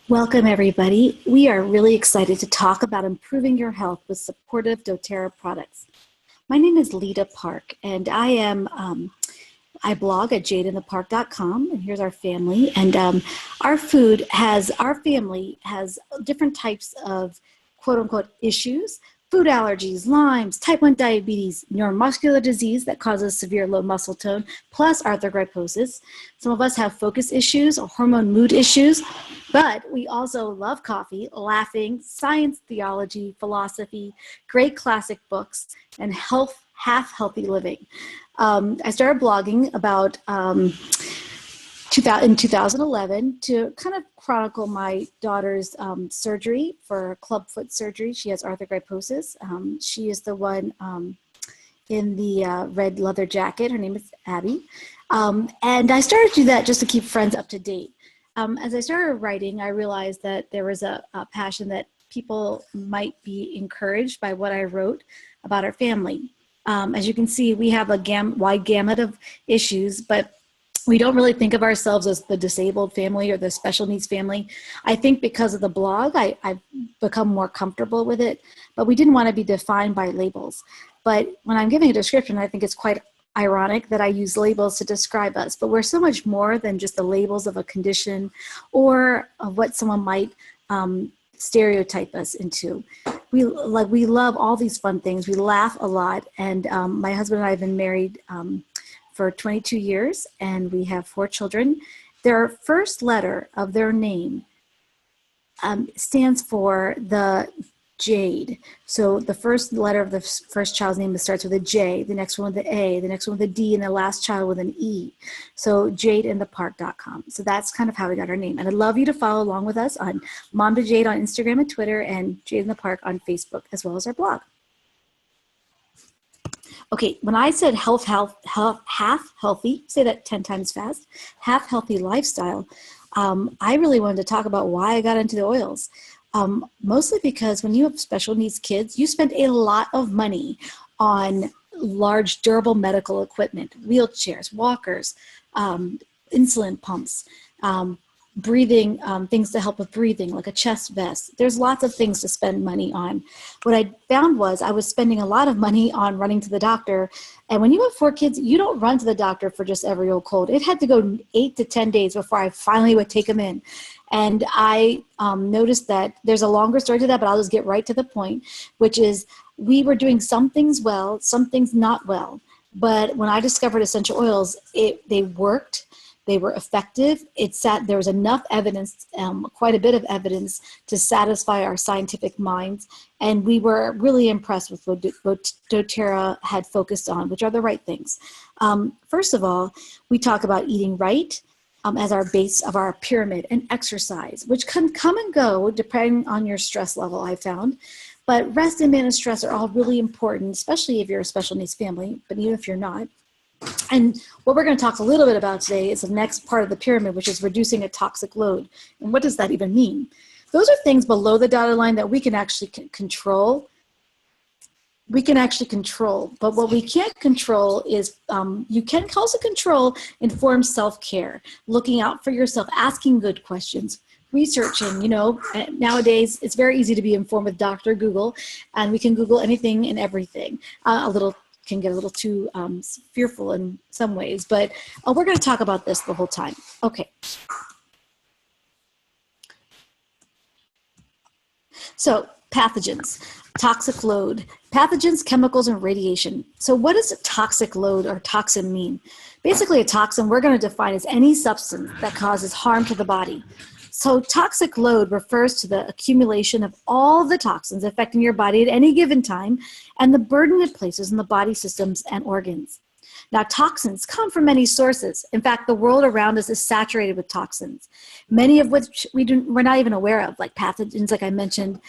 Welcome, everybody. We are really excited to talk about improving your health with supportive doTERRA products. My name is Lita Park, and I blog at jadeinthepark.com, and here's our family. And our family has different types of quote-unquote issues: food allergies, Lyme's, type 1 diabetes, neuromuscular disease that causes severe low muscle tone, plus arthrogryposis. Some of us have focus issues or hormone mood issues, but we also love coffee, laughing, science, theology, philosophy, great classic books, and half healthy living. I started blogging about in 2011 to kind of chronicle my daughter's surgery for clubfoot surgery. She has arthrogryposis. She is the one in the red leather jacket. Her name is Abby. And I started to do that just to keep friends up to date. As I started writing, I realized that there was a passion that people might be encouraged by what I wrote about our family. As you can see, we have a wide gamut of issues, but we don't really think of ourselves as the disabled family or the special needs family. I think because of the blog, I've become more comfortable with it, but we didn't want to be defined by labels. But when I'm giving a description, I think it's quite ironic that I use labels to describe us, but we're so much more than just the labels of a condition or of what someone might stereotype us into. We love all these fun things. We laugh a lot, and my husband and I have been married for 22 years, and we have 4 children. Their first letter of their name stands for the Jade. So the first letter of the first child's name starts with a J, the next one with the A, the next one with a D, and the last child with an E. So jadeinthepark.com. So that's kind of how we got our name. And I'd love you to follow along with us on Mom to Jade on Instagram and Twitter, and Jade in the Park on Facebook, as well as our blog. Okay, when I said half healthy, say that 10 times fast, half healthy lifestyle, I really wanted to talk about why I got into the oils. Mostly because when you have special needs kids, you spend a lot of money on large durable medical equipment, wheelchairs, walkers, insulin pumps, breathing, things to help with breathing, like a chest vest. There's lots of things to spend money on. What I found was I was spending a lot of money on running to the doctor. And when you have 4 kids, you don't run to the doctor for just every old cold. It had to go 8 to 10 days before I finally would take them in. And I noticed that there's a longer story to that, but I'll just get right to the point, which is we were doing some things well, some things not well. But when I discovered essential oils, they worked. They were effective. There was enough evidence, quite a bit of evidence, to satisfy our scientific minds. And we were really impressed with what doTERRA had focused on, which are the right things. First of all, we talk about eating right as our base of our pyramid, and exercise, which can come and go depending on your stress level, I found. But rest and managed stress are all really important, especially if you're a special needs family, but even if you're not. And what we're going to talk a little bit about today is the next part of the pyramid, which is reducing a toxic load. And what does that even mean? Those are things below the dotted line that we can actually control. But what we can't control is you can also control informed self-care, looking out for yourself, asking good questions, researching. Nowadays it's very easy to be informed with Dr. Google, and we can Google anything and everything. Can get a little too fearful in some ways, but we're going to talk about this the whole time. Okay. So pathogens, toxic load, pathogens, chemicals, and radiation. So what does toxic load or toxin mean? Basically, a toxin we're going to define as any substance that causes harm to the body. So toxic load refers to the accumulation of all the toxins affecting your body at any given time and the burden it places on the body systems and organs. Now, toxins come from many sources. In fact, the world around us is saturated with toxins, many of which we're not even aware of, like pathogens, like I mentioned,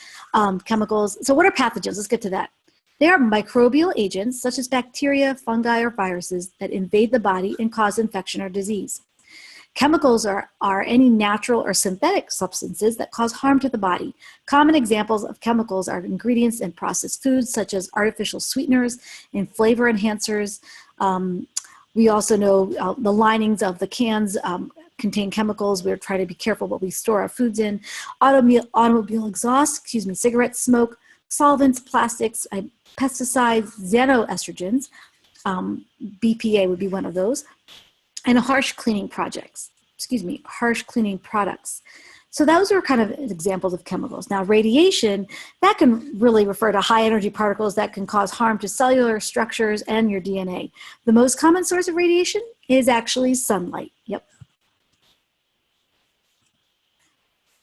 chemicals. So what are pathogens? Let's get to that. They are microbial agents such as bacteria, fungi, or viruses that invade the body and cause infection or disease. Chemicals are any natural or synthetic substances that cause harm to the body. Common examples of chemicals are ingredients in processed foods such as artificial sweeteners and flavor enhancers. We also know the linings of the cans contain chemicals. We're trying to be careful what we store our foods in. Automobile exhaust, cigarette smoke, solvents, plastics, pesticides, xenoestrogens, BPA would be one of those, and harsh cleaning products. So those are kind of examples of chemicals. Now, radiation, that can really refer to high energy particles that can cause harm to cellular structures and your DNA. The most common source of radiation is actually sunlight. Yep.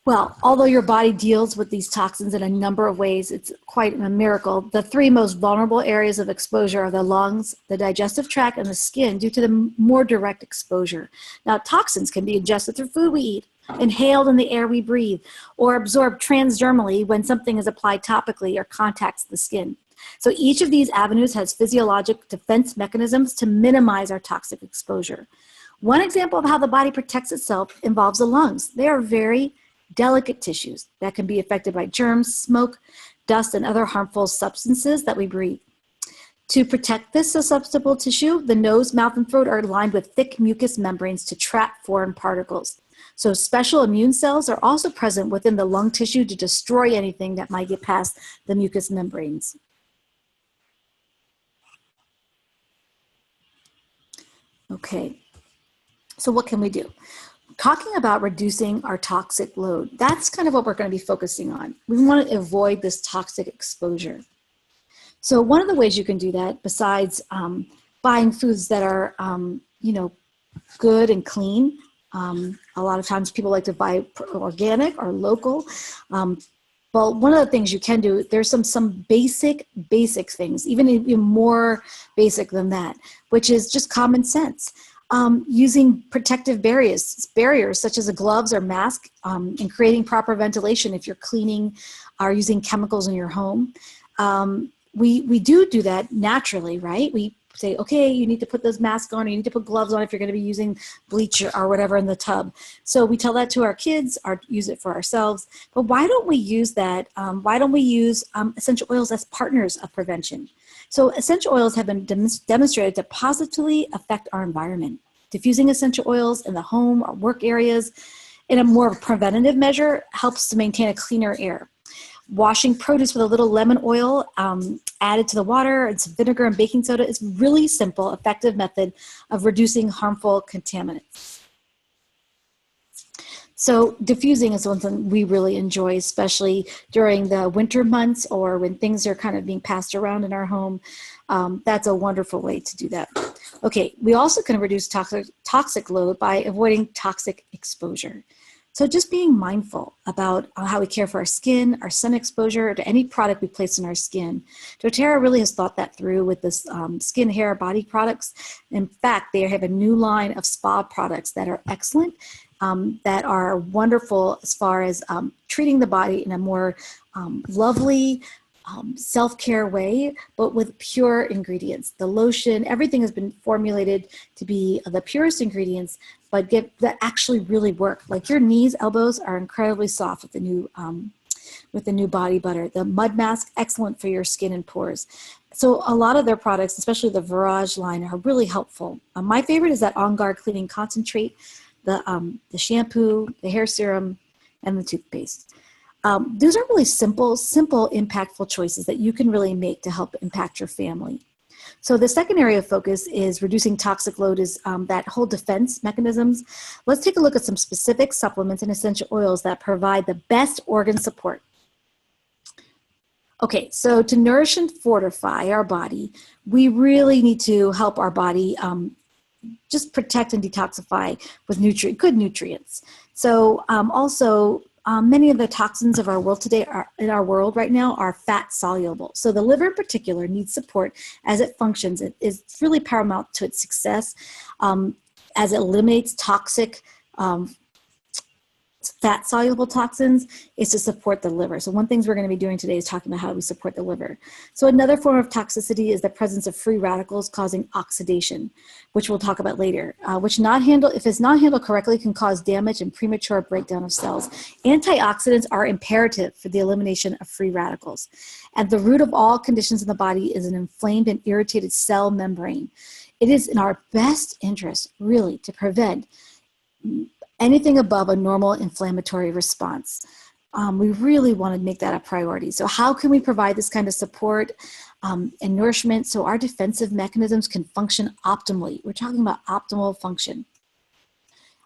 Well, although your body deals with these toxins in a number of ways, it's quite a miracle. The three most vulnerable areas of exposure are the lungs, the digestive tract, and the skin due to the more direct exposure. Now, toxins can be ingested through food we eat, inhaled in the air we breathe, or absorbed transdermally when something is applied topically or contacts the skin. So each of these avenues has physiologic defense mechanisms to minimize our toxic exposure. One example of how the body protects itself involves the lungs. They are very delicate tissues that can be affected by germs, smoke, dust, and other harmful substances that we breathe. To protect this susceptible tissue, the nose, mouth, and throat are lined with thick mucous membranes to trap foreign particles. So special immune cells are also present within the lung tissue to destroy anything that might get past the mucous membranes. Okay, so what can we do? Talking about reducing our toxic load, that's kind of what we're going to be focusing on. We want to avoid this toxic exposure. So one of the ways you can do that, besides buying foods that are, good and clean, a lot of times people like to buy organic or local. Well, one of the things you can do, there's some basic things, even more basic than that, which is just common sense. Using protective barriers such as a gloves or mask, and creating proper ventilation if you're cleaning or using chemicals in your home. We do that naturally, right? We say, okay, you need to put those masks on, or you need to put gloves on if you're going to be using bleach or whatever in the tub. So we tell that to our kids or use it for ourselves. But why don't we use that? Why don't we use essential oils as partners of prevention? So essential oils have been demonstrated to positively affect our environment. Diffusing essential oils in the home or work areas in a more preventative measure helps to maintain a cleaner air. Washing produce with a little lemon oil added to the water and some vinegar and baking soda is really simple, effective method of reducing harmful contaminants. So diffusing is something we really enjoy, especially during the winter months or when things are kind of being passed around in our home. That's a wonderful way to do that. Okay, we also can reduce toxic load by avoiding toxic exposure. So just being mindful about how we care for our skin, our sun exposure, to any product we place in our skin. doTERRA really has thought that through with this skin, hair, body products. In fact, they have a new line of spa products that are excellent, that are wonderful as far as treating the body in a more lovely, self-care way, but with pure ingredients. The lotion, everything has been formulated to be the purest ingredients, but that actually really work. Like your knees, elbows are incredibly soft with the new body butter. The mud mask, excellent for your skin and pores. So a lot of their products, especially the Virage line, are really helpful. My favorite is that On Guard Cleaning Concentrate, the shampoo, the hair serum, and the toothpaste. Those are really simple, impactful choices that you can really make to help impact your family. So the second area of focus is reducing toxic load is that whole defense mechanisms. Let's take a look at some specific supplements and essential oils that provide the best organ support. Okay, so to nourish and fortify our body, we really need to help our body just protect and detoxify with good nutrients. So also, many of the toxins of our world today in our world right now are fat soluble. So the liver in particular needs support as it functions. It is really paramount to its success as it eliminates toxic fat soluble toxins is to support the liver. So one thing we're going to be doing today is talking about how we support the liver. So another form of toxicity is the presence of free radicals causing oxidation, which we'll talk about later, which if it's not handled correctly can cause damage and premature breakdown of cells. Antioxidants are imperative for the elimination of free radicals. At the root of all conditions in the body is an inflamed and irritated cell membrane. It is in our best interest, really, to prevent anything above a normal inflammatory response. We really want to make that a priority. So how can we provide this kind of support and nourishment so our defensive mechanisms can function optimally? We're talking about optimal function.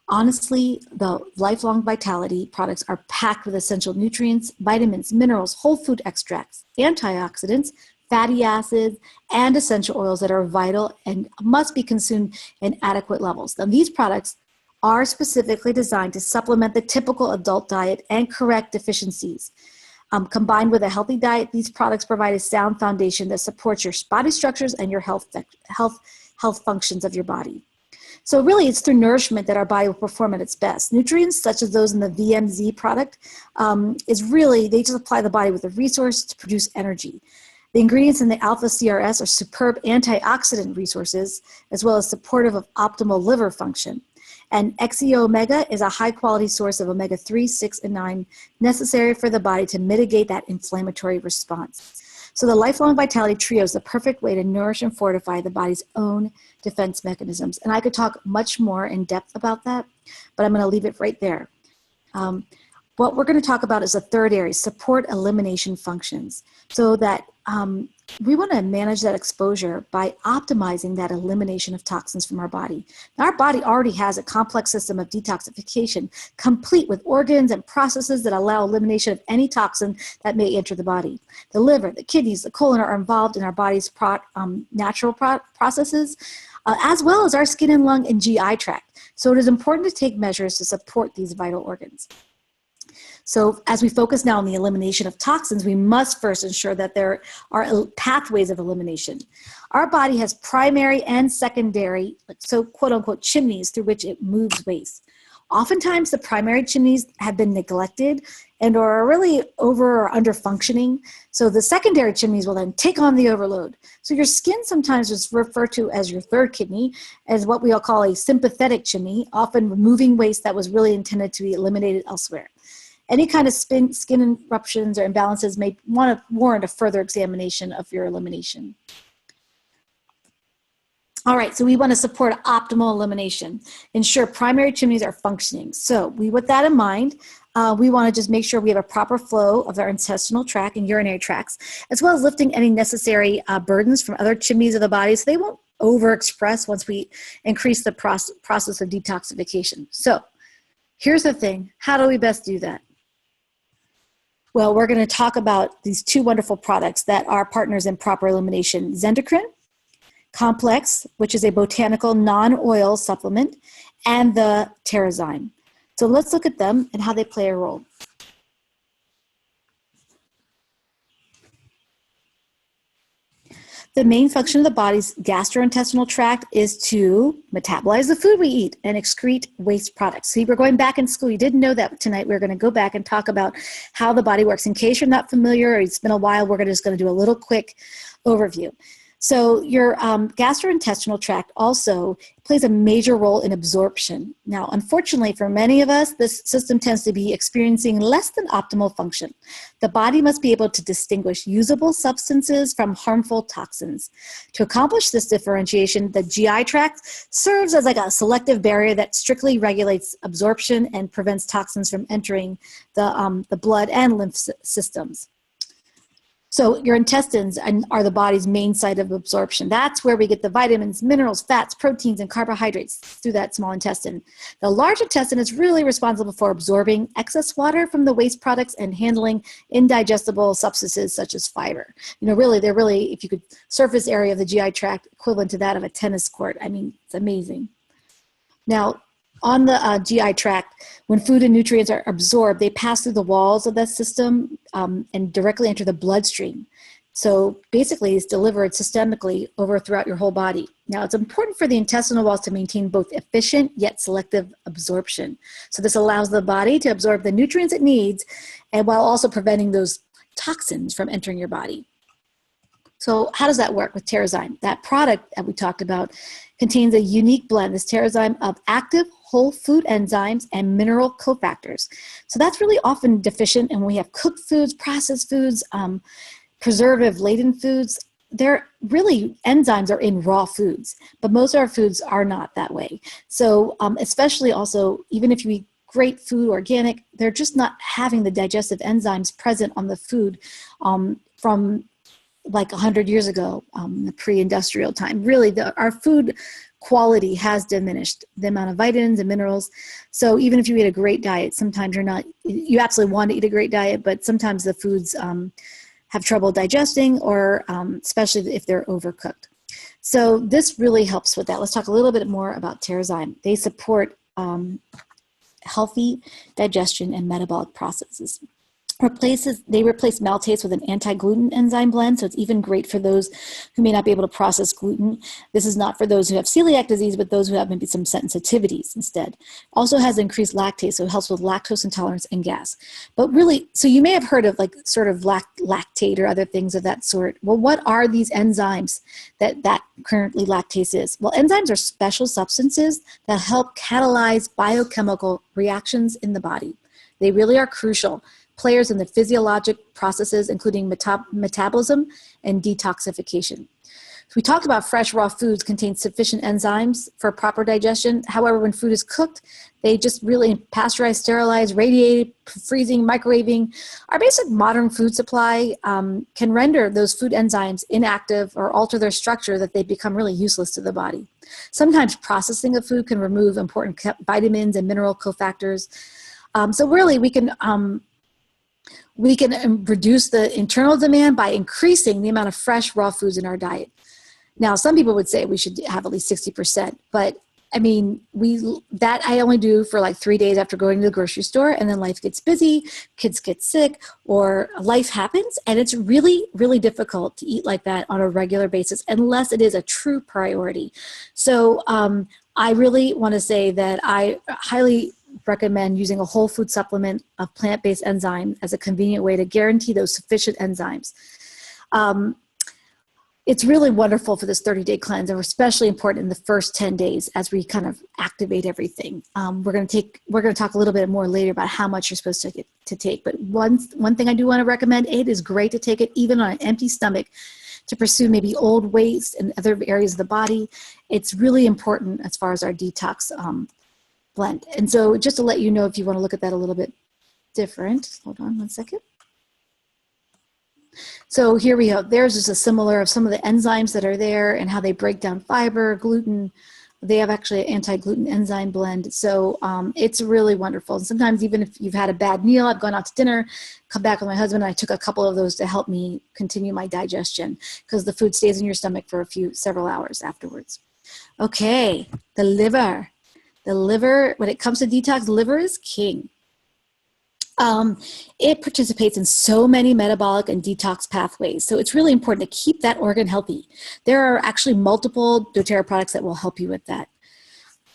Honestly, the Lifelong Vitality products are packed with essential nutrients, vitamins, minerals, whole food extracts, antioxidants, fatty acids, and essential oils that are vital and must be consumed in adequate levels. Now, these products are specifically designed to supplement the typical adult diet and correct deficiencies. Combined with a healthy diet, these products provide a sound foundation that supports your body structures and your health functions of your body. So really, it's through nourishment that our body will perform at its best. Nutrients, such as those in the VMZ product, they just apply the body with a resource to produce energy. The ingredients in the Alpha CRS are superb antioxidant resources, as well as supportive of optimal liver function. And XEO Omega is a high-quality source of omega-3, 6, and 9 necessary for the body to mitigate that inflammatory response. So the Lifelong Vitality Trio is the perfect way to nourish and fortify the body's own defense mechanisms. And I could talk much more in depth about that, but I'm going to leave it right there. What we're going to talk about is the third area, support elimination functions, so that we want to manage that exposure by optimizing that elimination of toxins from our body. Now, our body already has a complex system of detoxification, complete with organs and processes that allow elimination of any toxin that may enter the body. The liver, the kidneys, the colon are involved in our body's natural processes, as well as our skin and lung and GI tract. So it is important to take measures to support these vital organs. So as we focus now on the elimination of toxins, we must first ensure that there are pathways of elimination. Our body has primary and secondary, so quote unquote, chimneys through which it moves waste. Oftentimes the primary chimneys have been neglected and are really over or under functioning. So the secondary chimneys will then take on the overload. So your skin sometimes is referred to as your third kidney, as what we all call a sympathetic chimney, often removing waste that was really intended to be eliminated elsewhere. Any kind of skin eruptions or imbalances may warrant a further examination of your elimination. All right, so we want to support optimal elimination. Ensure primary chimneys are functioning. So with that in mind, we want to just make sure we have a proper flow of our intestinal tract and urinary tracts, as well as lifting any necessary burdens from other chimneys of the body so they won't overexpress once we increase the process of detoxification. So here's the thing, how do we best do that? Well, we're going to talk about these two wonderful products that are partners in proper elimination. Zendocrine Complex, which is a botanical non-oil supplement, and the doTERRA. So let's look at them and how they play a role. The main function of the body's gastrointestinal tract is to metabolize the food we eat and excrete waste products. See, we're going back in school. You didn't know that tonight. We're going to go back and talk about how the body works. In case you're not familiar or it's been a while, we're just going to do a little quick overview. So your gastrointestinal tract also plays a major role in absorption. Now, unfortunately, for many of us, this system tends to be experiencing less than optimal function. The body must be able to distinguish usable substances from harmful toxins. To accomplish this differentiation, the GI tract serves as like a selective barrier that strictly regulates absorption and prevents toxins from entering the blood and lymph systems. So your intestines are the body's main site of absorption. That's where we get the vitamins, minerals, fats, proteins, and carbohydrates through that small intestine. The large intestine is really responsible for absorbing excess water from the waste products and handling indigestible substances such as fiber. Really, they're really, if you could surface area of the GI tract equivalent to that of a tennis court, I mean, it's amazing. Now, on the GI tract, when food and nutrients are absorbed, they pass through the walls of that system and directly enter the bloodstream. So basically, it's delivered systemically throughout your whole body. Now, it's important for the intestinal walls to maintain both efficient yet selective absorption. So this allows the body to absorb the nutrients it needs, and while also preventing those toxins from entering your body. So how does that work with doTERRA? That product that we talked about contains a unique blend, this doTERRA, of active whole food enzymes and mineral cofactors. So that's really often deficient, and when we have cooked foods, processed foods, preservative-laden foods, they're really, enzymes are in raw foods, but most of our foods are not that way. So especially also, even if you eat great food, organic, they're just not having the digestive enzymes present on the food from like 100 years ago, the pre-industrial time. Really, our food quality has diminished, the amount of vitamins and minerals. So even if you eat a great diet, sometimes you absolutely want to eat a great diet, but sometimes the foods have trouble digesting, or especially if they're overcooked. So this really helps with that. Let's talk a little bit more about TerraZyme. They support healthy digestion and metabolic processes. They replace maltase with an anti-gluten enzyme blend, so it's even great for those who may not be able to process gluten. This is not for those who have celiac disease, but those who have maybe some sensitivities instead. Also has increased lactase, so it helps with lactose intolerance and gas. But really, so you may have heard of like sort of lactate or other things of that sort. Well, what are these enzymes that currently lactase is? Well, enzymes are special substances that help catalyze biochemical reactions in the body. They really are crucial players in the physiologic processes, including metabolism and detoxification. So we talked about fresh raw foods contain sufficient enzymes for proper digestion. However, when food is cooked, they just really pasteurize, sterilize, radiate, freezing, microwaving. Our basic modern food supply can render those food enzymes inactive or alter their structure that they become really useless to the body. Sometimes processing of food can remove important vitamins and mineral cofactors. So really, we can reduce the internal demand by increasing the amount of fresh raw foods in our diet. Now, some people would say we should have at least 60%, but I mean, that I only do for like 3 days after going to the grocery store, and then life gets busy, kids get sick, or life happens, and it's really, really difficult to eat like that on a regular basis unless it is a true priority. So I really want to say that I highly recommend using a whole food supplement of plant-based enzyme as a convenient way to guarantee those sufficient enzymes. It's really wonderful for this 30-day cleanse, and especially important in the first 10 days as we kind of activate everything. We're going to talk a little bit more later about how much you're supposed to take. But one thing I do want to recommend, it is great to take it even on an empty stomach to pursue maybe old waste and other areas of the body. It's really important as far as our detox blend. And so just to let you know, if you want to look at that a little bit different, hold on one second. So here we go. There's just a similar of some of the enzymes that are there and how they break down fiber, gluten. They have actually an anti-gluten enzyme blend. So it's really wonderful. And sometimes even if you've had a bad meal, I've gone out to dinner, come back with my husband, and I took a couple of those to help me continue my digestion, because the food stays in your stomach for several hours afterwards. Okay, the liver. The liver, when it comes to detox, the liver is king. It participates in so many metabolic and detox pathways. So it's really important to keep that organ healthy. There are actually multiple doTERRA products that will help you with that.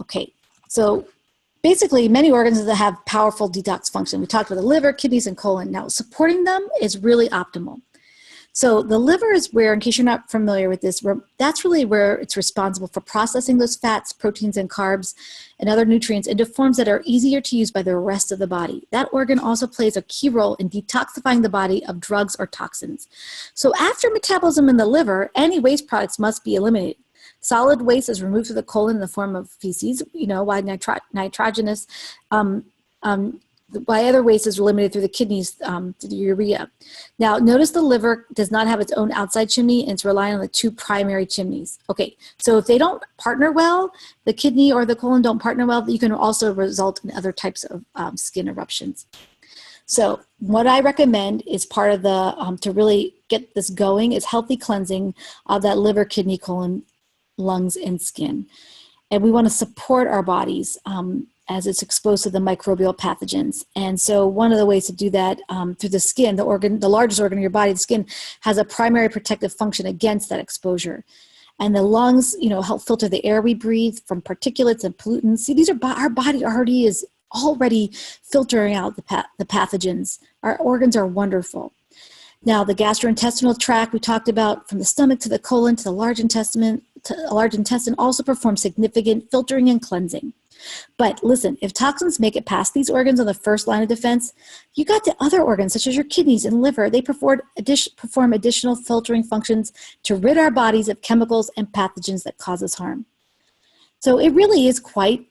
Okay, so basically many organs that have powerful detox function. We talked about the liver, kidneys, and colon. Now supporting them is really optimal. So the liver is where, in case you're not familiar with this, that's really where it's responsible for processing those fats, proteins, and carbs and other nutrients into forms that are easier to use by the rest of the body. That organ also plays a key role in detoxifying the body of drugs or toxins. So after metabolism in the liver, any waste products must be eliminated. Solid waste is removed through the colon in the form of feces, why nitrogenous, by other waste is eliminated through the kidneys to the urea. Now, notice the liver does not have its own outside chimney, and it's relying on the two primary chimneys. Okay, so if they don't partner well, the kidney or the colon don't partner well, you can also result in other types of skin eruptions. So what I recommend is part of the, to really get this going, is healthy cleansing of that liver, kidney, colon, lungs, and skin. And we want to support our bodies as it's exposed to the microbial pathogens. And so one of the ways to do that through the skin, the largest organ in your body, the skin, has a primary protective function against that exposure. And the lungs, help filter the air we breathe from particulates and pollutants. See, our body already is filtering out the pathogens. Our organs are wonderful. Now, the gastrointestinal tract we talked about, from the stomach to the colon to the large intestine, large intestine also perform significant filtering and cleansing. But listen, if toxins make it past these organs on the first line of defense, you got the other organs such as your kidneys and liver. They perform additional filtering functions to rid our bodies of chemicals and pathogens that cause us harm. So it really is quite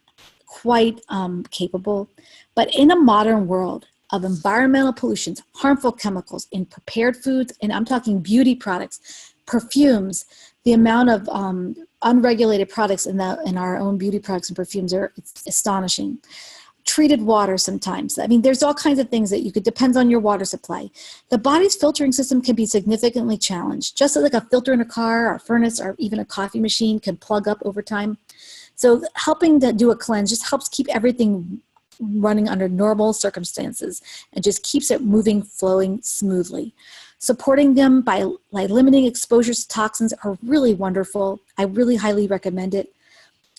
capable. But in a modern world of environmental pollutions, harmful chemicals in prepared foods, and I'm talking beauty products, perfumes, the amount of unregulated products in our own beauty products and perfumes it's astonishing. Treated water sometimes. I mean, there's all kinds of things that depends on your water supply. The body's filtering system can be significantly challenged, just like a filter in a car or a furnace or even a coffee machine can plug up over time. So helping to do a cleanse just helps keep everything running under normal circumstances and just keeps it moving, flowing smoothly. Supporting them by limiting exposures to toxins are really wonderful. I really highly recommend it.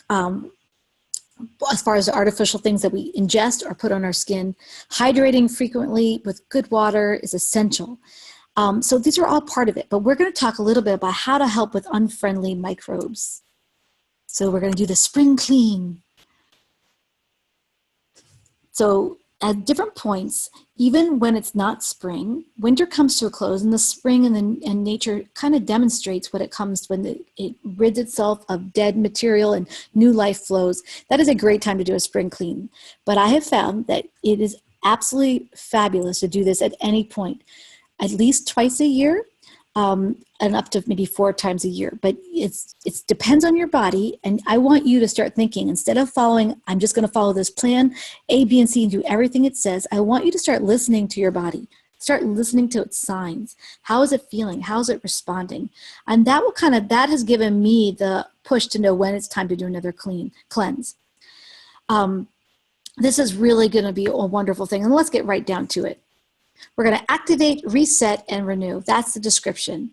As far as the artificial things that we ingest or put on our skin, hydrating frequently with good water is essential. So these are all part of it, but we're going to talk a little bit about how to help with unfriendly microbes. So we're going to do the spring clean. So at different points, even when it's not spring, winter comes to a close, and the spring and nature kind of demonstrates what it comes when it rids itself of dead material and new life flows. That is a great time to do a spring clean. But I have found that it is absolutely fabulous to do this at any point, at least twice a year, and up to maybe 4 times a year. But it depends on your body, and I want you to start thinking, instead of following, I'm just going to follow this plan, A, B, and C, and do everything it says, I want you to start listening to your body. Start listening to its signs. How is it feeling? How is it responding? And that has given me the push to know when it's time to do another cleanse. This is really going to be a wonderful thing, and let's get right down to it. We're going to activate, reset, and renew. That's the description.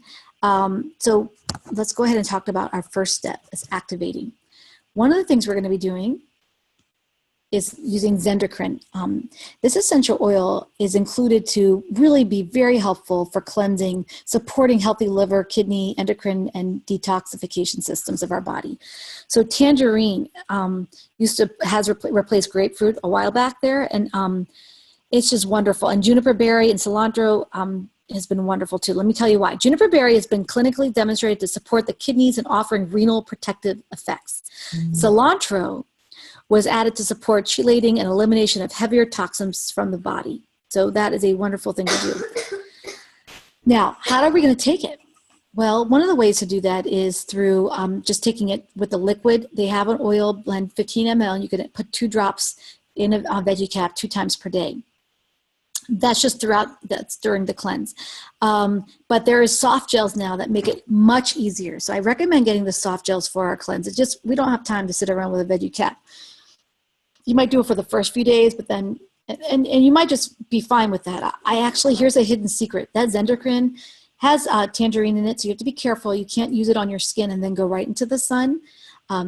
So let's go ahead and talk about our first step, is activating. One of the things we're going to be doing is using Zendocrine. This essential oil is included to really be very helpful for cleansing, supporting healthy liver, kidney, endocrine, and detoxification systems of our body. So tangerine has replaced grapefruit a while back there, and it's just wonderful. And juniper berry and cilantro has been wonderful too. Let me tell you why. Juniper berry has been clinically demonstrated to support the kidneys and offering renal protective effects. Cilantro was added to support chelating and elimination of heavier toxins from the body. So that is a wonderful thing to do. Now, how are we going to take it? Well, one of the ways to do that is through just taking it with the liquid. They have an oil blend, 15 ml, and you can put 2 drops in a veggie cap 2 times per day. That's just that's during the cleanse. But there is soft gels now that make it much easier. So I recommend getting the soft gels for our cleanse. We don't have time to sit around with a veggie cap. You might do it for the first few days, but then, and you might just be fine with that. Here's a hidden secret. That Zendocrine has tangerine in it, so you have to be careful. You can't use it on your skin and then go right into the sun.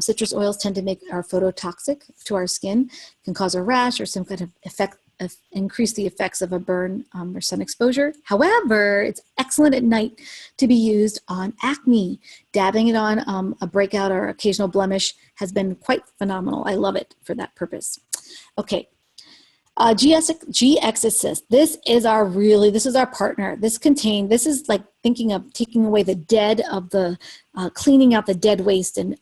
Citrus oils tend to make our phototoxic to our skin, can cause a rash or some kind of increase the effects of a burn or sun exposure. However, it's excellent at night to be used on acne. Dabbing it on a breakout or occasional blemish has been quite phenomenal. I love it for that purpose. Okay. GX Assist. This is our partner. This is like thinking of taking away the dead of cleaning out the dead waste and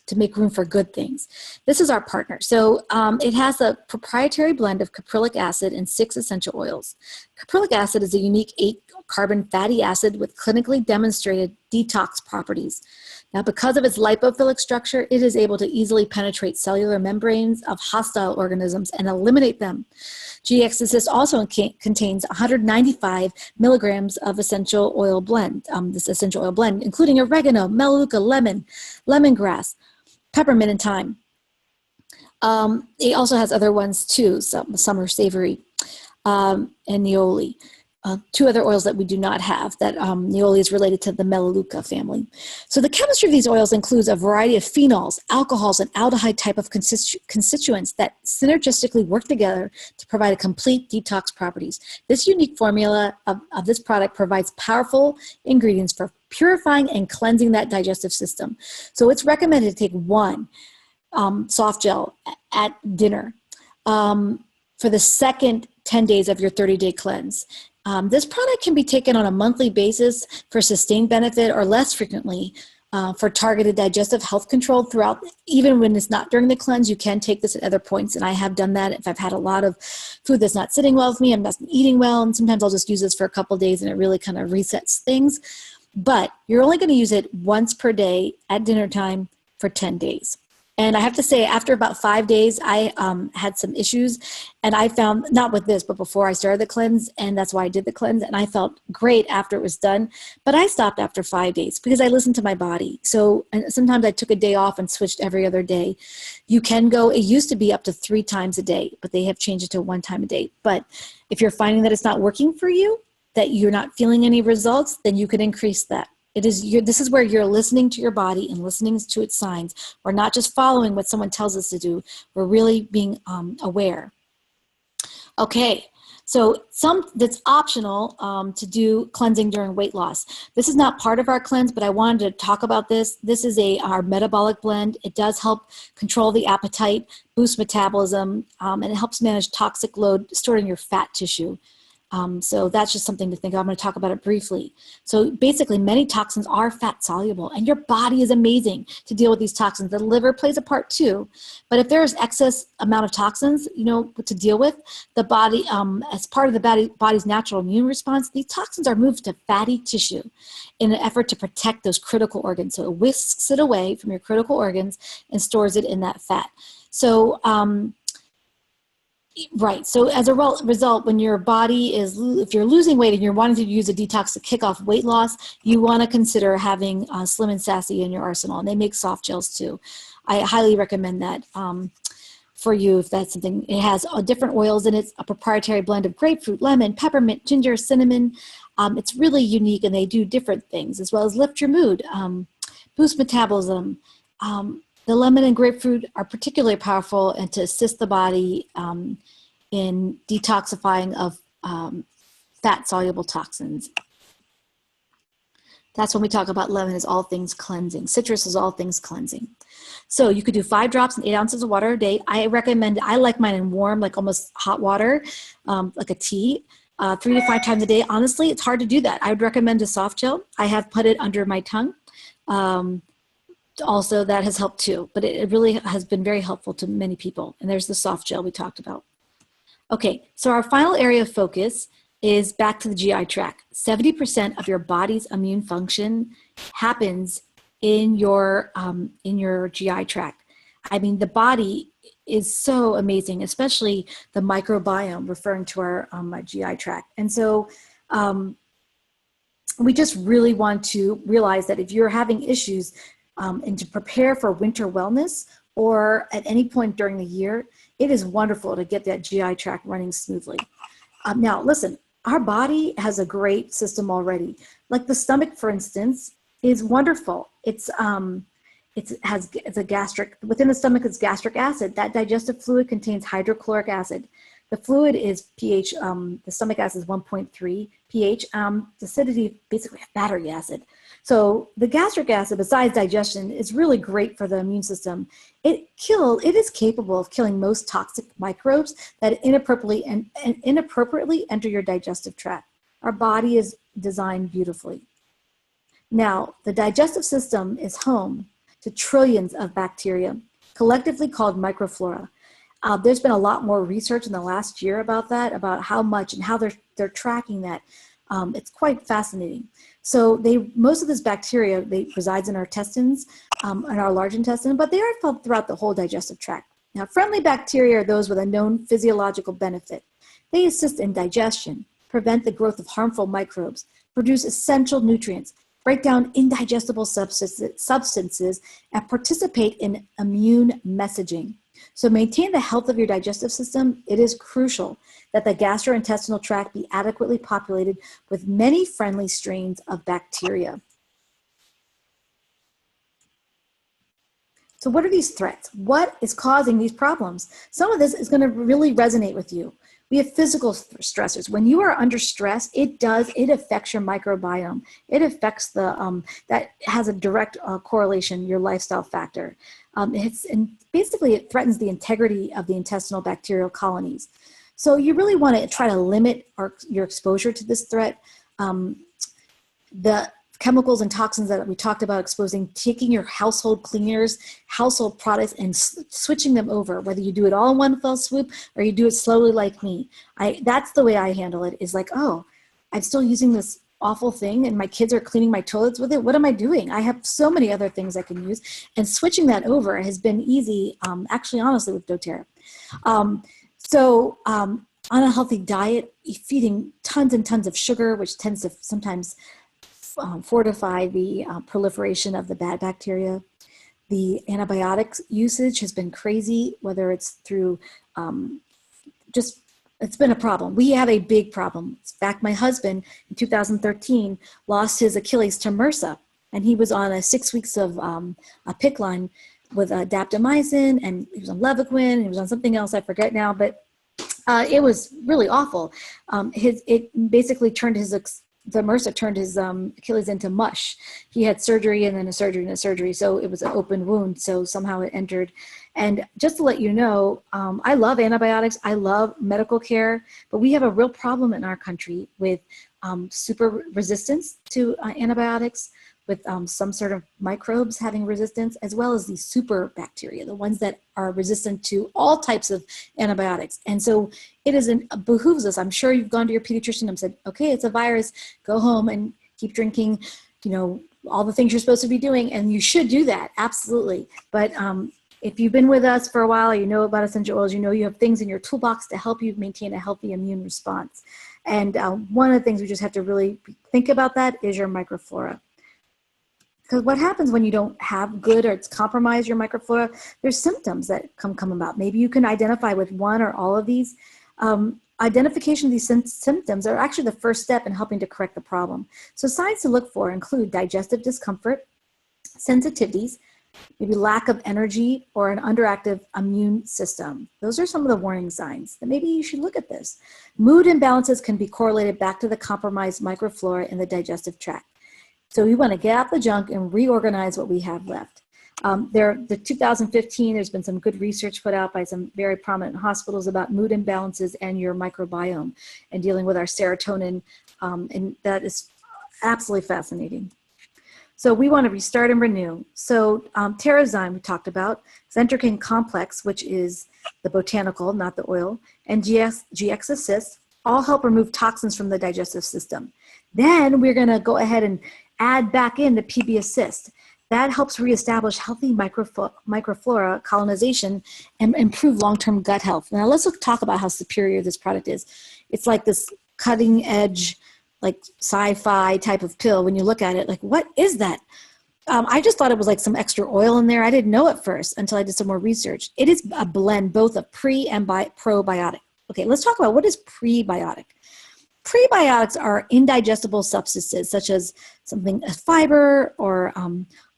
to make room for good things. This is our partner. So it has a proprietary blend of caprylic acid and 6 essential oils. Caprylic acid is a unique 8-carbon fatty acid with clinically demonstrated detox properties. Now, because of its lipophilic structure, it is able to easily penetrate cellular membranes of hostile organisms and eliminate them. GX Assist also contains 195 milligrams of essential oil blend, including oregano, melaleuca, lemon, lemongrass, peppermint, and thyme. It also has other ones too. Some are savory, and Neoli. 2 other oils that we do not have, that Neoli is related to the melaleuca family. So the chemistry of these oils includes a variety of phenols, alcohols, and aldehyde type of constituents that synergistically work together to provide a complete detox properties. This unique formula of this product provides powerful ingredients for purifying and cleansing that digestive system. So it's recommended to take one soft gel at dinner for the second 10 days of your 30-day cleanse. This product can be taken on a monthly basis for sustained benefit or less frequently for targeted digestive health control throughout. Even when it's not during the cleanse, you can take this at other points, and I have done that if I've had a lot of food that's not sitting well with me, I'm not eating well, and sometimes I'll just use this for a couple of days and it really kind of resets things. But you're only going to use it once per day at dinner time for 10 days. And I have to say, after about 5 days, I had some issues, and I found, not with this, but before I started the cleanse, and that's why I did the cleanse, and I felt great after it was done. But I stopped after 5 days because I listened to my body. So and sometimes I took a day off and switched every other day. You can go, it used to be up to 3 times a day, but they have changed it to 1 time a day. But if you're finding that it's not working for you, that you're not feeling any results, then you can increase that. This is where you're listening to your body and listening to its signs. We're not just following what someone tells us to do. We're really being aware. Okay, so that's optional to do cleansing during weight loss. This is not part of our cleanse, but I wanted to talk about this. This is our metabolic blend. It does help control the appetite, boost metabolism, and it helps manage toxic load stored in your fat tissue. So that's just something to think of. I'm going to talk about it briefly. So basically, many toxins are fat soluble, and your body is amazing to deal with these toxins. The liver plays a part too, but if there is excess amount of toxins, to deal with, the body, as part of the body's natural immune response, these toxins are moved to fatty tissue in an effort to protect those critical organs. So it whisks it away from your critical organs and stores it in that fat. So, right. So as a result, when your body if you're losing weight and you're wanting to use a detox to kick off weight loss, you want to consider having Slim and Sassy in your arsenal. And they make soft gels too. I highly recommend that for you if that's something. It has different oils in it, a proprietary blend of grapefruit, lemon, peppermint, ginger, cinnamon. It's really unique, and they do different things as well as lift your mood, boost metabolism. The lemon and grapefruit are particularly powerful and to assist the body in detoxifying of fat-soluble toxins. That's when we talk about lemon is all things cleansing. Citrus is all things cleansing. So you could do 5 drops and 8 ounces of water a day. I like mine in warm, like almost hot water, like a tea, 3 to 5 times a day. Honestly, it's hard to do that. I would recommend a soft gel. I have put it under my tongue. Also, that has helped too, but it really has been very helpful to many people. And there's the soft gel we talked about. Okay, so our final area of focus is back to the GI tract. 70% of your body's immune function happens in your GI tract. I mean, the body is so amazing, especially the microbiome, referring to our GI tract. And so we just really want to realize that if you're having issues, and to prepare for winter wellness or at any point during the year, it is wonderful to get that GI tract running smoothly. Now, listen, our body has a great system already. Like the stomach, for instance, is wonderful. It's a gastric, within the stomach is gastric acid. That digestive fluid contains hydrochloric acid. The fluid is pH, the stomach acid is 1.3 pH. The acidity, basically a battery acid. So the gastric acid, besides digestion, is really great for the immune system. It is capable of killing most toxic microbes that inappropriately enter your digestive tract. Our body is designed beautifully. Now, the digestive system is home to trillions of bacteria, collectively called microflora. There's been a lot more research in the last year about that, about how much and how they're tracking that. It's quite fascinating. So most of this bacteria, they resides in our intestines, in our large intestine, but they are found throughout the whole digestive tract. Now, friendly bacteria are those with a known physiological benefit. They assist in digestion, prevent the growth of harmful microbes, produce essential nutrients, break down indigestible substances, and participate in immune messaging. So maintain the health of your digestive system. It is crucial that the gastrointestinal tract be adequately populated with many friendly strains of bacteria. So what are these threats? What is causing these problems? Some of this is going to really resonate with you. We have physical stressors. When you are under stress, it affects your microbiome. It affects that has a direct correlation, your lifestyle factor. And basically it threatens the integrity of the intestinal bacterial colonies. So you really want to try to limit your exposure to this threat. The chemicals and toxins that we talked about exposing, taking your household cleaners, household products, and switching them over, whether you do it all in one fell swoop or you do it slowly like me. That's the way I handle it, is like, oh, I'm still using this awful thing and my kids are cleaning my toilets with it. What am I doing? I have so many other things I can use. And switching that over has been easy, actually, honestly, with doTERRA. On a healthy diet, feeding tons and tons of sugar, which tends to sometimes fortify the proliferation of the bad bacteria. The antibiotics usage has been crazy, whether it's through it's been a problem. We have a big problem. In fact, my husband in 2013 lost his Achilles to MRSA, and he was on 6 weeks of a PICC line with daptomycin, and he was on Levaquin, and he was on something else, I forget now, but it was really awful. It basically turned the MRSA turned his Achilles into mush. He had surgery and then a surgery and a surgery. So it was an open wound. So somehow it entered. And just to let you know, I love antibiotics. I love medical care, but we have a real problem in our country with super resistance to antibiotics, with some sort of microbes having resistance, as well as these super bacteria, the ones that are resistant to all types of antibiotics. And so it behooves us. I'm sure you've gone to your pediatrician and said, okay, it's a virus, go home and keep drinking, all the things you're supposed to be doing. And you should do that, absolutely. But if you've been with us for a while, you know about essential oils, you have things in your toolbox to help you maintain a healthy immune response. And one of the things we just have to really think about that is your microflora. Because what happens when you don't have good, or it's compromised your microflora, there's symptoms that come about. Maybe you can identify with one or all of these. Identification of these symptoms are actually the first step in helping to correct the problem. So signs to look for include digestive discomfort, sensitivities, maybe lack of energy, or an underactive immune system. Those are some of the warning signs that maybe you should look at this. Mood imbalances can be correlated back to the compromised microflora in the digestive tract. So we want to get out the junk and reorganize what we have left. The 2015, there's been some good research put out by some very prominent hospitals about mood imbalances and your microbiome and dealing with our serotonin. And that is absolutely fascinating. So we want to restart and renew. So TerraZyme we talked about, Zendocrine Complex, which is the botanical, not the oil, and GX Assist all help remove toxins from the digestive system. Then we're going to go ahead and add back in the PB Assist. That helps reestablish healthy microflora colonization and improve long-term gut health. Now let's talk about how superior this product is. It's like this cutting edge, like sci-fi type of pill. When you look at it, like, what is that? I just thought it was like some extra oil in there. I didn't know at first until I did some more research. It is a blend both of pre and probiotic. Okay, let's talk about what is prebiotic. Prebiotics are indigestible substances such as something, a fiber or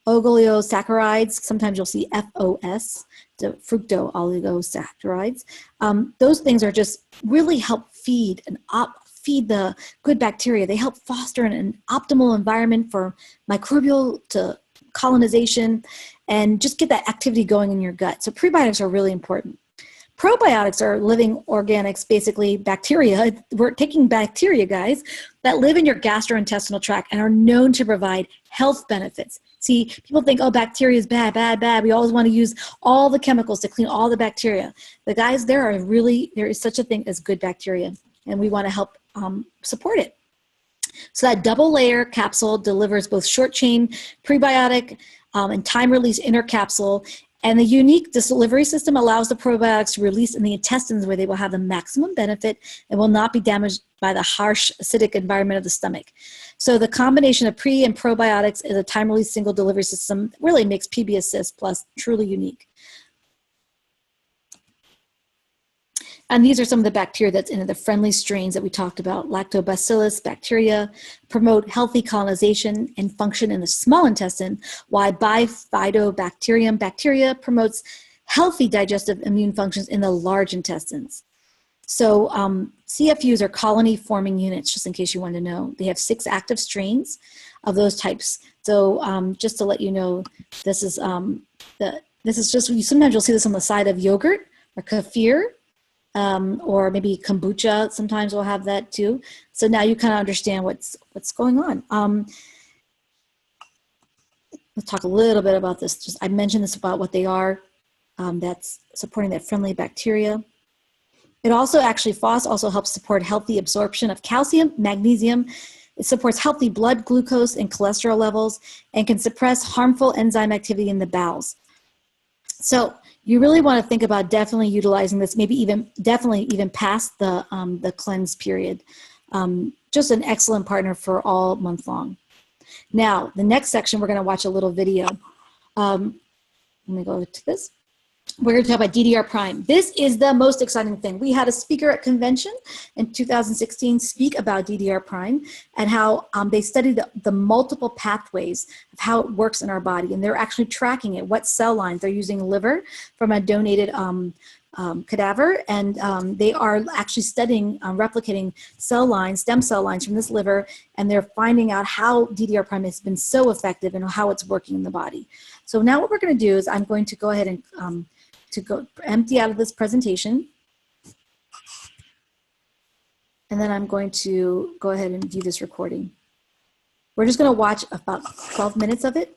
oligosaccharides. Sometimes you'll see FOS, the Fructo-oligosaccharides. Those things are just really help feed the good bacteria. They help foster an optimal environment for microbial to colonization and just get that activity going in your gut. So prebiotics are really important. Probiotics are living organics, basically bacteria. We're taking bacteria, guys, that live in your gastrointestinal tract and are known to provide health benefits. See, people think, oh, bacteria is bad, bad, bad. We always want to use all the chemicals to clean all the bacteria. But guys, there is such a thing as good bacteria, and we want to help support it. So that double layer capsule delivers both short chain prebiotic and time release inner capsule. And the unique delivery system allows the probiotics to release in the intestines where they will have the maximum benefit and will not be damaged by the harsh acidic environment of the stomach. So the combination of pre and probiotics is a time-release single delivery system that really makes PB Assist Plus truly unique. And these are some of the bacteria that's in the friendly strains that we talked about. Lactobacillus bacteria promote healthy colonization and function in the small intestine, while Bifidobacterium bacteria promotes healthy digestive immune functions in the large intestines. So CFUs are colony-forming units, just in case you want to know. They have 6 active strains of those types. So just to let you know, this is just, sometimes you'll see this on the side of yogurt or kefir, or maybe kombucha. Sometimes we'll have that too. So now you kind of understand what's going on. Let's talk a little bit about this. I mentioned this about what they are. That's supporting that friendly bacteria. It also FOS also helps support healthy absorption of calcium, magnesium. It supports healthy blood glucose and cholesterol levels and can suppress harmful enzyme activity in the bowels. So you really want to think about definitely utilizing this, definitely even past the cleanse period. Just an excellent partner for all month long. Now, the next section, we're going to watch a little video. Let me go to this. We're going to talk about DDR prime. This is the most exciting thing. We had a speaker at convention in 2016 speak about DDR prime and how they studied the multiple pathways of how it works in our body. And they're actually tracking it, what cell lines. They're using liver from a donated cadaver, and they are actually studying, replicating cell lines, stem cell lines from this liver, and they're finding out how DDR prime has been so effective and how it's working in the body. So now what we're going to do is I'm going to go ahead and empty out of this presentation. And then I'm going to go ahead and view this recording. We're just going to watch about 12 minutes of it.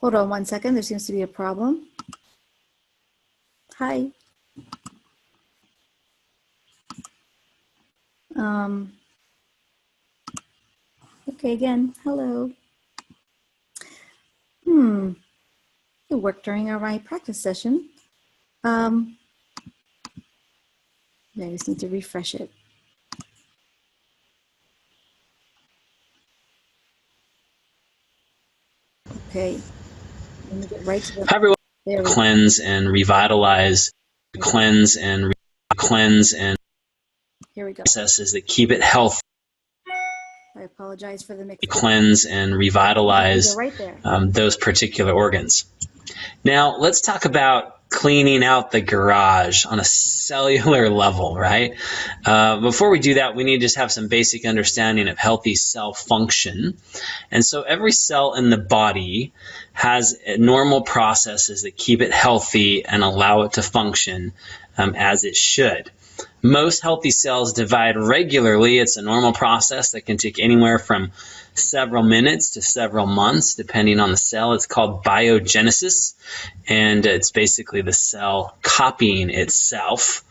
Hold on one second. There seems to be a problem. Hi. Okay, again, hello. It worked during my practice session. I just need to refresh it. Okay. Let me get right to the. Hi everyone. Cleanse and revitalize. Cleanse and here we go. Processes that keep it healthy. I apologize for the mix. Cleanse and revitalize right there. Those particular organs. Now let's talk about cleaning out the garage on a cellular level, right? Before we do that, we need to just have some basic understanding of healthy cell function. And so every cell in the body has normal processes that keep it healthy and allow it to function as it should. Most healthy cells divide regularly. It's a normal process that can take anywhere from several minutes to several months, depending on the cell. It's called biogenesis, and it's basically the cell copying itself.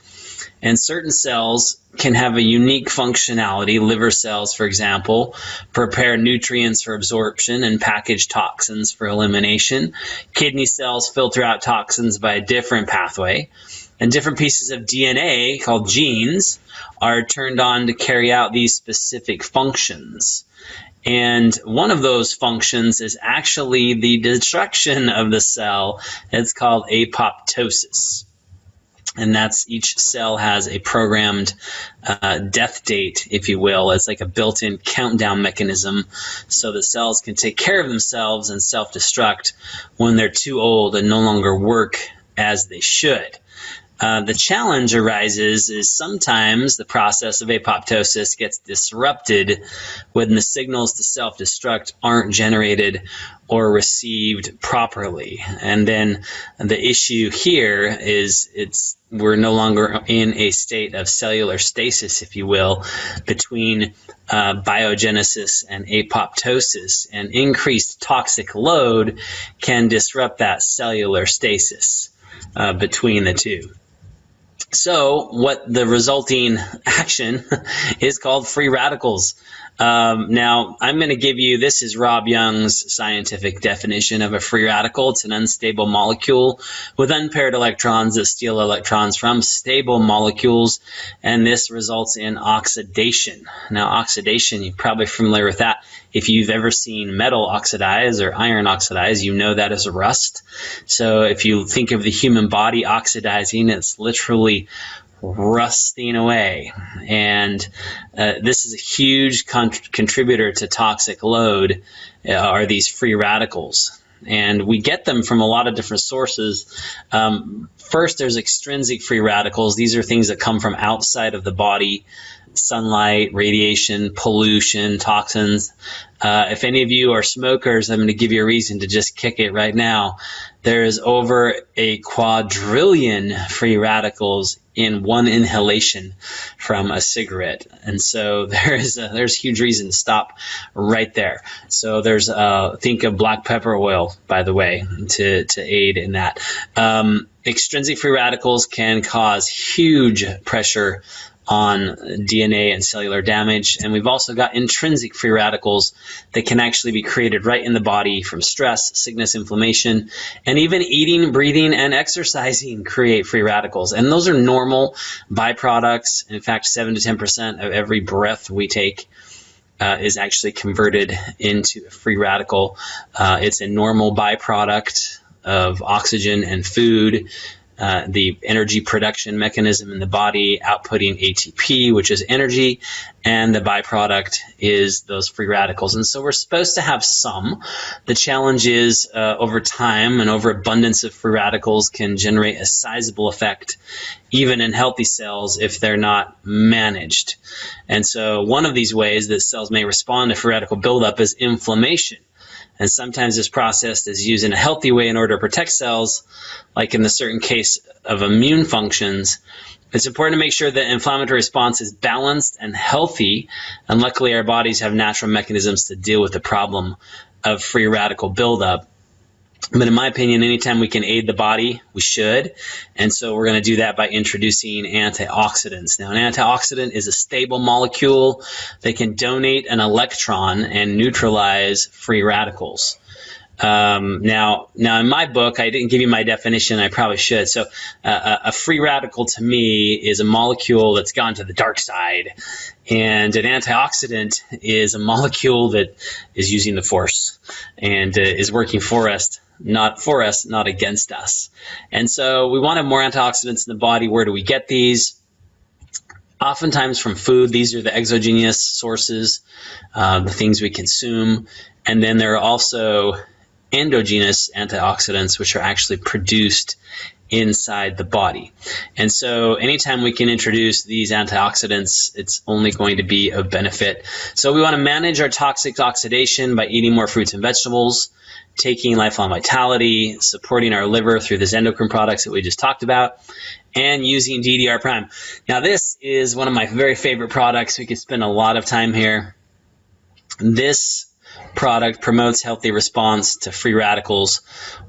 And certain cells can have a unique functionality. Liver cells, for example, prepare nutrients for absorption and package toxins for elimination. Kidney cells filter out toxins by a different pathway. And different pieces of DNA, called genes, are turned on to carry out these specific functions. And one of those functions is actually the destruction of the cell. It's called apoptosis. And that's, each cell has a programmed death date, if you will. It's like a built-in countdown mechanism, so the cells can take care of themselves and self-destruct when they're too old and no longer work as they should. The challenge arises is sometimes the process of apoptosis gets disrupted when the signals to self-destruct aren't generated or received properly. And then the issue here is we're no longer in a state of cellular stasis, if you will, between biogenesis and apoptosis. And increased toxic load can disrupt that cellular stasis between the two. So what the resulting action is called free radicals. Now, I'm going to give you, this is Rob Young's scientific definition of a free radical. It's an unstable molecule with unpaired electrons that steal electrons from stable molecules, and this results in oxidation. Now, oxidation, you're probably familiar with that. If you've ever seen metal oxidize or iron oxidize, you know that is rust. So if you think of the human body oxidizing, it's literally rusting away. And this is a huge contributor to toxic load, are these free radicals. And we get them from a lot of different sources. First, there's extrinsic free radicals. These are things that come from outside of the body: sunlight, radiation, pollution, toxins. If any of you are smokers, I'm going to give you a reason to just kick it right now. There is over a quadrillion free radicals in one inhalation from a cigarette, and so there's huge reason to stop right there. So there's think of black pepper oil, by the way, to aid in that. Extrinsic free radicals can cause huge pressure on DNA and cellular damage. And we've also got intrinsic free radicals that can actually be created right in the body from stress, sickness, inflammation, and even eating, breathing, and exercising create free radicals. And those are normal byproducts. In fact, 7 to 10% of every breath we take is actually converted into a free radical. It's a normal byproduct of oxygen and food. The energy production mechanism in the body outputting ATP, which is energy, and the byproduct is those free radicals. And so we're supposed to have some. The challenge is over time, an overabundance of free radicals can generate a sizable effect even in healthy cells if they're not managed. And so one of these ways that cells may respond to free radical buildup is inflammation. And sometimes this process is used in a healthy way in order to protect cells, like in the certain case of immune functions. It's important to make sure that inflammatory response is balanced and healthy, and luckily our bodies have natural mechanisms to deal with the problem of free radical buildup. But in my opinion, anytime we can aid the body, we should. And so we're going to do that by introducing antioxidants. Now, an antioxidant is a stable molecule that can donate an electron and neutralize free radicals. Now in my book, I didn't give you my definition. I probably should. So a free radical to me is a molecule that's gone to the dark side. And an antioxidant is a molecule that is using the force and is working for us, not against us. And so we want to have more antioxidants in the body. Where do we get these? Oftentimes from food. These are the exogenous sources, the things we consume. And then there are also endogenous antioxidants, which are actually produced inside the body. And so anytime we can introduce these antioxidants, it's only going to be of benefit. So we want to manage our toxic oxidation by eating more fruits and vegetables, taking Lifelong Vitality, supporting our liver through the Zendocrine products that we just talked about, and using DDR Prime. Now this is one of my very favorite products. We could spend a lot of time here. This product promotes healthy response to free radicals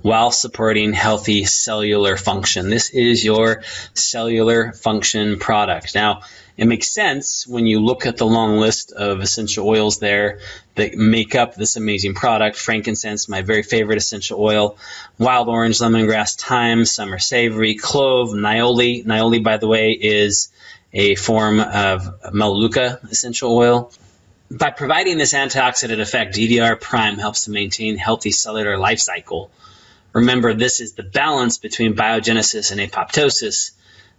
while supporting healthy cellular function. This is your cellular function product. Now, it makes sense when you look at the long list of essential oils there that make up this amazing product. Frankincense, my very favorite essential oil. Wild orange, lemongrass, thyme, summer savory, clove, nioli. Nioli, by the way, is a form of Melaleuca essential oil. By providing this antioxidant effect, DDR Prime helps to maintain healthy cellular life cycle. Remember, this is the balance between biogenesis and apoptosis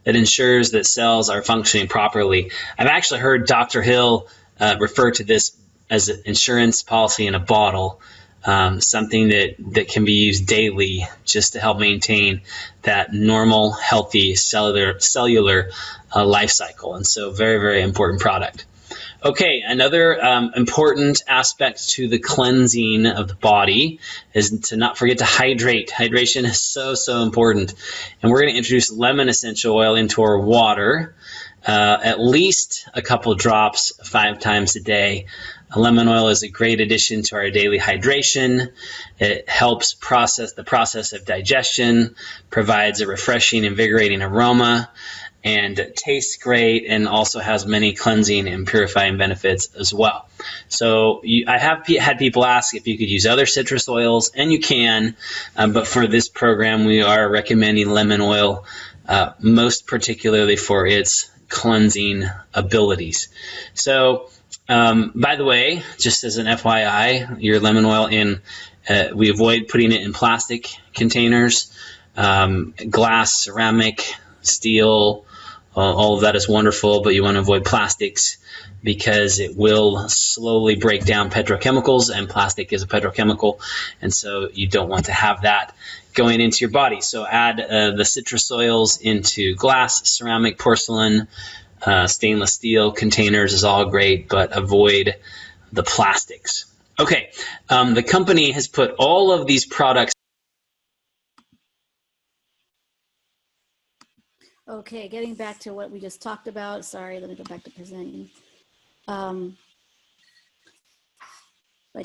that ensures that cells are functioning properly. I've actually heard Dr. Hill refer to this as an insurance policy in a bottle, something that can be used daily just to help maintain that normal, healthy cellular life cycle. And so very, very important product. Okay, another important aspect to the cleansing of the body is to not forget to hydrate. Hydration is so, so important. And we're going to introduce lemon essential oil into our water, at least a couple drops 5 times a day. Lemon oil is a great addition to our daily hydration. It helps the process of digestion, provides a refreshing, invigorating aroma. and tastes great, and also has many cleansing and purifying benefits as well. So I have had people ask if you could use other citrus oils, and you can, but for this program we are recommending lemon oil, most particularly for its cleansing abilities. So by the way, just as an FYI, your lemon oil we avoid putting it in plastic containers, glass, ceramic, steel, all of that is wonderful, but you want to avoid plastics because it will slowly break down petrochemicals, and plastic is a petrochemical, and so you don't want to have that going into your body. So add the citrus oils into glass, ceramic, porcelain, stainless steel containers is all great, but avoid the plastics. Okay, the company has put all of these products. Okay, getting back to what we just talked about. Sorry, let me go back to presenting. I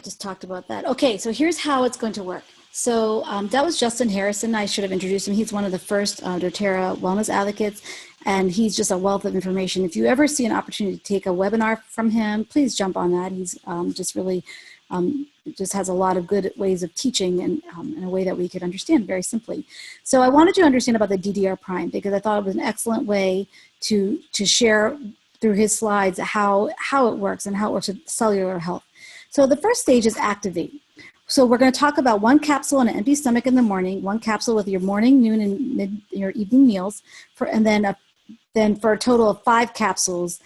just talked about that. Okay, so here's how it's going to work. So that was Justin Harrison. I should have introduced him. He's one of the first doTERRA wellness advocates, and he's just a wealth of information. If you ever see an opportunity to take a webinar from him, please jump on that. He's just really just has a lot of good ways of teaching, and in a way that we could understand very simply. So I wanted you to understand about the DDR prime, because I thought it was an excellent way to share through his slides how it works and how it works with cellular health. So the first stage is activate. So we're going to talk about 1 capsule on an empty stomach in the morning, 1 capsule with your morning, noon, and your evening meals, and then for a total of 5 capsules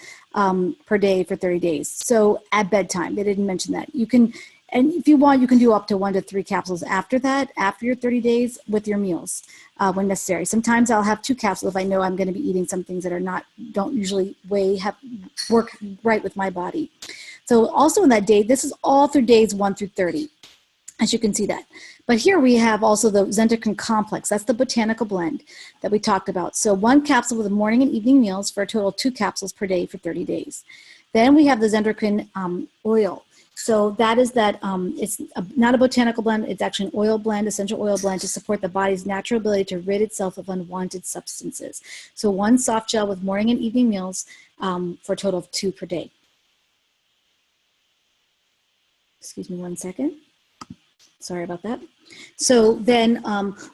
per day for 30 days. So at bedtime, they didn't mention that. You can, and if you want, you can do up to 1 to 3 capsules after that, after your 30 days with your meals when necessary. Sometimes I'll have 2 capsules if I know I'm going to be eating some things that don't usually work right with my body. So also in that day, this is all through days 1 through 30. As you can see that. But here we have also the Zendocrine Complex. That's the botanical blend that we talked about. So 1 capsule with the morning and evening meals for a total of 2 capsules per day for 30 days. Then we have the Zendocrine oil. So that is that, it's not a botanical blend, it's actually an oil blend, essential oil blend to support the body's natural ability to rid itself of unwanted substances. So 1 soft gel with morning and evening meals for a total of 2 per day. Excuse me 1 second. Sorry about that. So then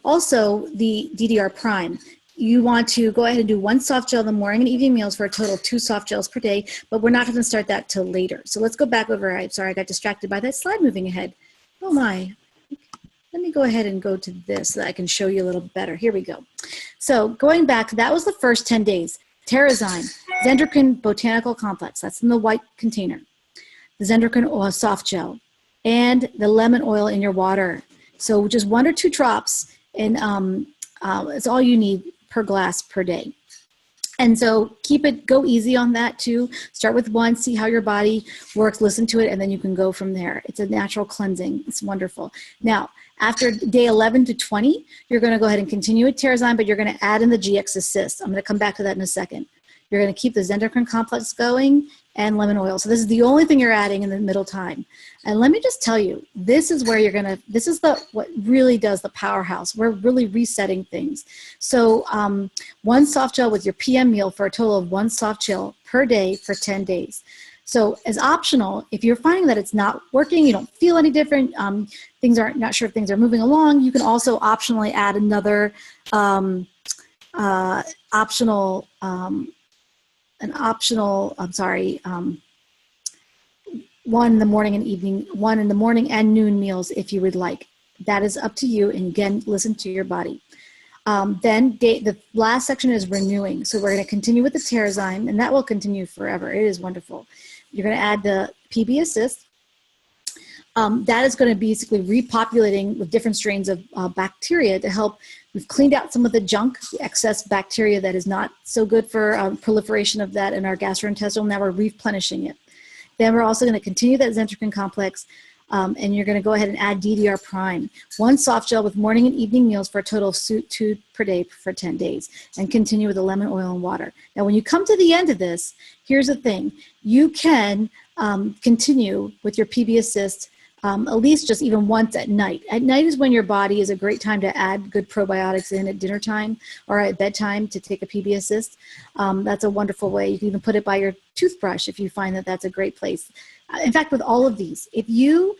also the DDR prime. You want to go ahead and do 1 soft gel in the morning and evening meals for a total of 2 soft gels per day, but we're not going to start that till later. So let's go back over. I'm sorry, I got distracted by that slide moving ahead. Oh my. Let me go ahead and go to this so that I can show you a little better. Here we go. So going back, that was the first 10 days. Terrazyme, Zendocrine Botanical Complex. That's in the white container. The Zendocrine oil soft gel, and the lemon oil in your water. So just 1 or 2 drops, and it's all you need per glass per day. And so go easy on that too. Start with 1, see how your body works, listen to it, and then you can go from there. It's a natural cleansing. It's wonderful. Now, after day 11 to 20, you're going to go ahead and continue with Terrazyme, but you're going to add in the GX Assist. I'm going to come back to that in a second. You're going to keep the Zendocrine Complex going and lemon oil. So this is the only thing you're adding in the middle time. And let me just tell you, this is where this is what really does the powerhouse. We're really resetting things. So 1 soft gel with your PM meal for a total of 1 soft gel per day for 10 days. So as optional, if you're finding that it's not working, you don't feel any different, not sure if things are moving along, you can also optionally add another one in the morning and evening, 1 in the morning and noon meals if you would like. That is up to you, and again, listen to your body. Then the last section is renewing. So we're going to continue with the Terrazyme, and that will continue forever. It is wonderful. You're going to add the PB Assist. That is going to be basically repopulating with different strains of bacteria to help. We've cleaned out some of the junk, the excess bacteria that is not so good for proliferation of that in our gastrointestinal. Now we're replenishing it. Then we're also going to continue that Zendocrine Complex, and you're going to go ahead and add DDR prime. 1 soft gel with morning and evening meals for a total of 2 per day for 10 days, and continue with the lemon oil and water. Now when you come to the end of this, here's the thing. You can continue with your PB Assist at least just even once at night. At night is when your body is a great time to add good probiotics in at dinner time or at bedtime to take a PB assist. That's a wonderful way. You can even put it by your toothbrush if you find that that's a great place. In fact, with all of these, if you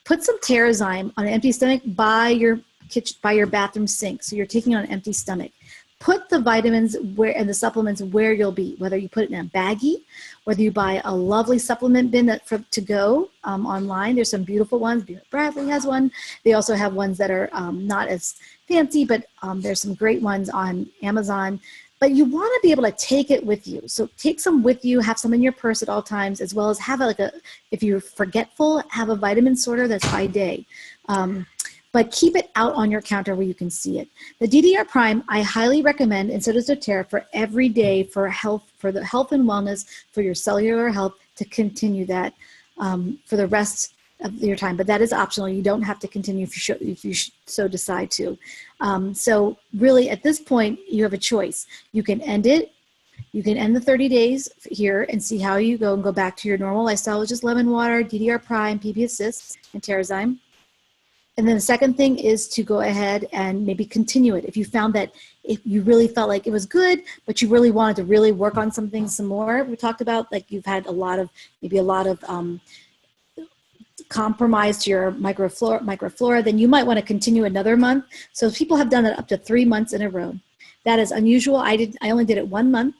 put some Terrazyme on an empty stomach by your kitchen, by your bathroom sink, so you're taking it on an empty stomach, put the vitamins where and the supplements where you'll be, whether you put it in a baggie, whether you buy a lovely supplement bin that to go online. There's some beautiful ones. Bradley has one. They also have ones that are not as fancy, but there's some great ones on Amazon. But you want to be able to take it with you. So take some with you, have some in your purse at all times, as well as have if you're forgetful, have a vitamin sorter that's by day. But keep it out on your counter where you can see it. The DDR Prime, I highly recommend, and so does doTERRA, for every day for health, for the health and wellness, for your cellular health, to continue that for the rest of your time. But that is optional. You don't have to continue if you so decide to. So really, at this point, you have a choice. You can end it. You can end the 30 days here and see how you go and go back to your normal lifestyle, which is lemon water, DDR Prime, PB Assist, and Terrazyme. And then the second thing is to go ahead and maybe continue it. If you found that if you really felt like it was good, but you really wanted to really work on something some more, we talked about, like you've had maybe a lot of compromise to your microflora, then you might want to continue another month. So people have done that up to 3 months in a row. That is unusual. I only did it 1 month.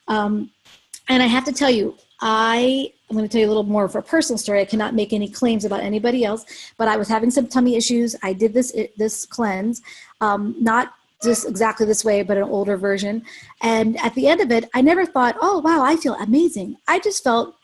And I have to tell you, I'm going to tell you a little more of a personal story. I cannot make any claims about anybody else, but I was having some tummy issues. I did this cleanse, not just exactly this way, but an older version. And at the end of it, I never thought, oh, wow, I feel amazing. I just felt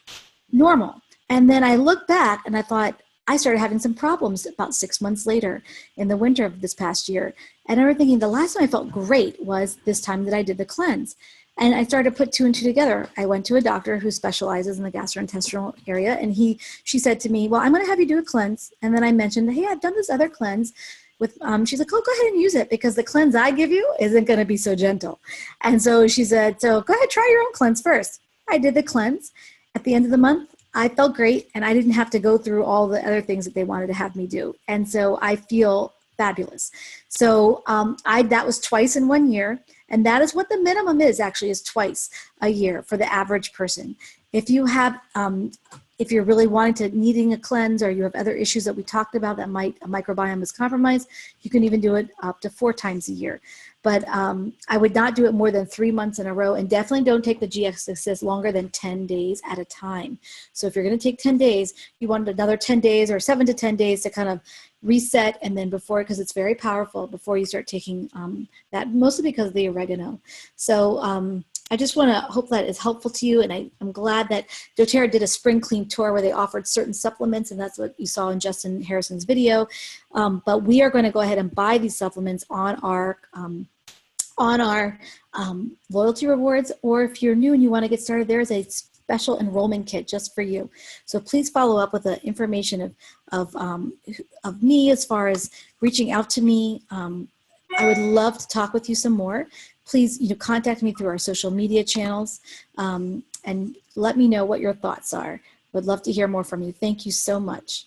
normal. And then I looked back and I thought, I started having some problems about 6 months later in the winter of this past year. And I was thinking the last time I felt great was this time that I did the cleanse. And I started to put 2 and 2 together. I went to a doctor who specializes in the gastrointestinal area, and she said to me, well, I'm going to have you do a cleanse. And then I mentioned, hey, I've done this other cleanse with, she's like, oh, go ahead and use it, because the cleanse I give you isn't going to be so gentle. And so she said, so go ahead, try your own cleanse first. I did the cleanse. At the end of the month, I felt great, and I didn't have to go through all the other things that they wanted to have me do. And so I feel fabulous. So that was twice in 1 year. And that is what the minimum is, actually, is twice a year for the average person. If you have, if you're really needing a cleanse, or you have other issues that we talked about that a microbiome is compromised, you can even do it up to 4 times a year. But I would not do it more than 3 months in a row, and definitely don't take the GX Assist longer than 10 days at a time. So if you're going to take 10 days, you want another 10 days or 7 to 10 days to kind of reset, and then because it's very powerful, before you start taking that, mostly because of the oregano. So I just want to hope that is helpful to you, and I'm glad that doTERRA did a spring clean tour where they offered certain supplements, and that's what you saw in Justin Harrison's video. But we are going to go ahead and buy these supplements on our loyalty rewards, or if you're new and you want to get started, there is a special enrollment kit just for you. So please follow up with the information of me as far as reaching out to me. I would love to talk with you some more. Please, contact me through our social media channels and let me know what your thoughts are. Would love to hear more from you. Thank you so much.